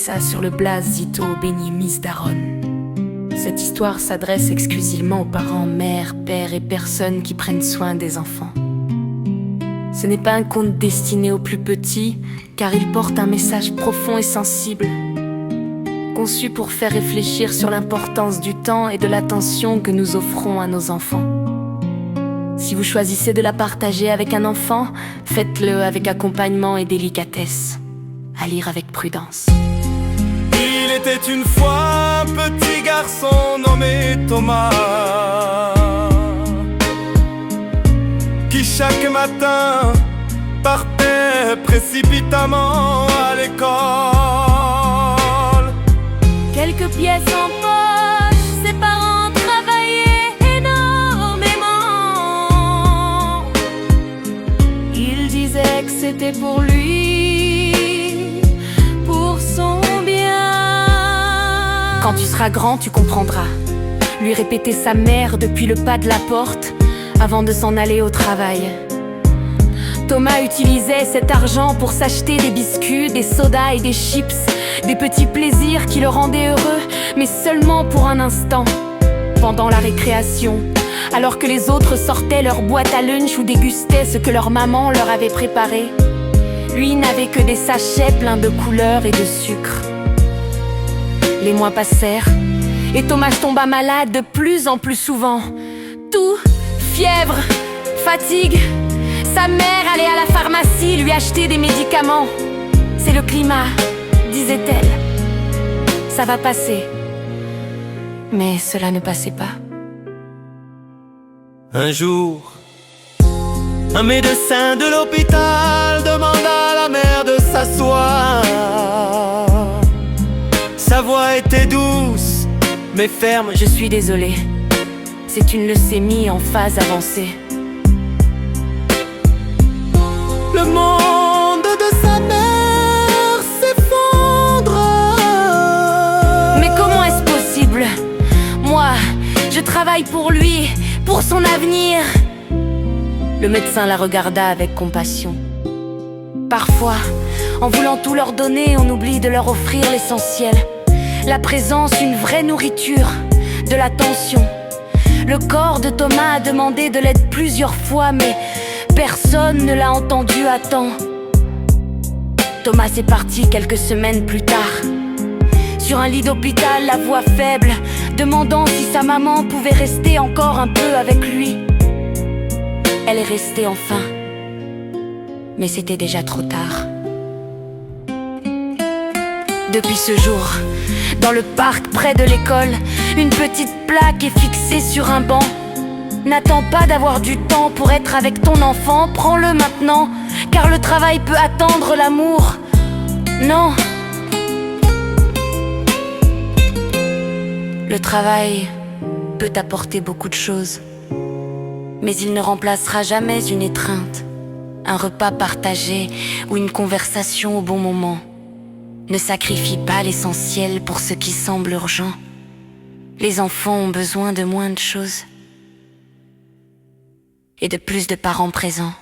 ça sur le blase Zito béni Miss Daronne. Cette histoire s'adresse exclusivement aux parents, mères, pères et personnes qui prennent soin des enfants. Ce n'est pas un conte destiné aux plus petits, car il porte un message profond et sensible, conçu pour faire réfléchir sur l'importance du temps et de l'attention que nous offrons à nos enfants. Si vous choisissez de la partager avec un enfant, faites-le avec accompagnement et délicatesse, à lire avec prudence. Il était une fois un petit garçon nommé Thomas, qui chaque matin partait précipitamment à l'école. Quelques pièces en poche, ses parents travaillaient énormément. Il disait que c'était pour lui, pour son bien. Quand tu seras grand, tu comprendras, lui répétait sa mère depuis le pas de la porte, avant de s'en aller au travail. Thomas utilisait cet argent pour s'acheter des biscuits, des sodas et des chips, des petits plaisirs qui le rendaient heureux, mais seulement pour un instant, pendant la récréation, alors que les autres sortaient leur boîte à lunch ou dégustaient ce que leur maman leur avait préparé. Lui n'avait que des sachets pleins de couleurs et de sucre. Les mois passèrent et Thomas tomba malade de plus en plus souvent. Toux, fièvre, fatigue. Sa mère allait à la pharmacie lui acheter des médicaments. C'est le climat, disait-elle. Ça va passer. Mais cela ne passait pas. Un jour, un médecin de l'hôpital demanda à la mère de s'asseoir. Sa voix était douce, mais ferme. Je suis désolée. C'est une leucémie en phase avancée. Le monde de sa mère s'effondre. Mais comment est-ce possible? Moi, je travaille pour lui, pour son avenir. Le médecin la regarda avec compassion. Parfois, en voulant tout leur donner, on oublie de leur offrir l'essentiel. La présence, une vraie nourriture, de l'attention. Le corps de Thomas a demandé de l'aide plusieurs fois, mais personne ne l'a entendu à temps. Thomas est parti quelques semaines plus tard. Sur un lit d'hôpital, la voix faible, demandant si sa maman pouvait rester encore un peu avec lui. Elle est restée enfin, mais c'était déjà trop tard. Depuis ce jour, dans le parc près de l'école, une petite plaque est fixée sur un banc. N'attends pas d'avoir du temps pour être avec ton enfant, prends-le maintenant, car le travail peut attendre l'amour. Non. Le travail peut apporter beaucoup de choses, mais il ne remplacera jamais une étreinte, un repas partagé ou une conversation au bon moment. Ne sacrifie pas l'essentiel pour ce qui semble urgent. Les enfants ont besoin de moins de choses et de plus de parents présents.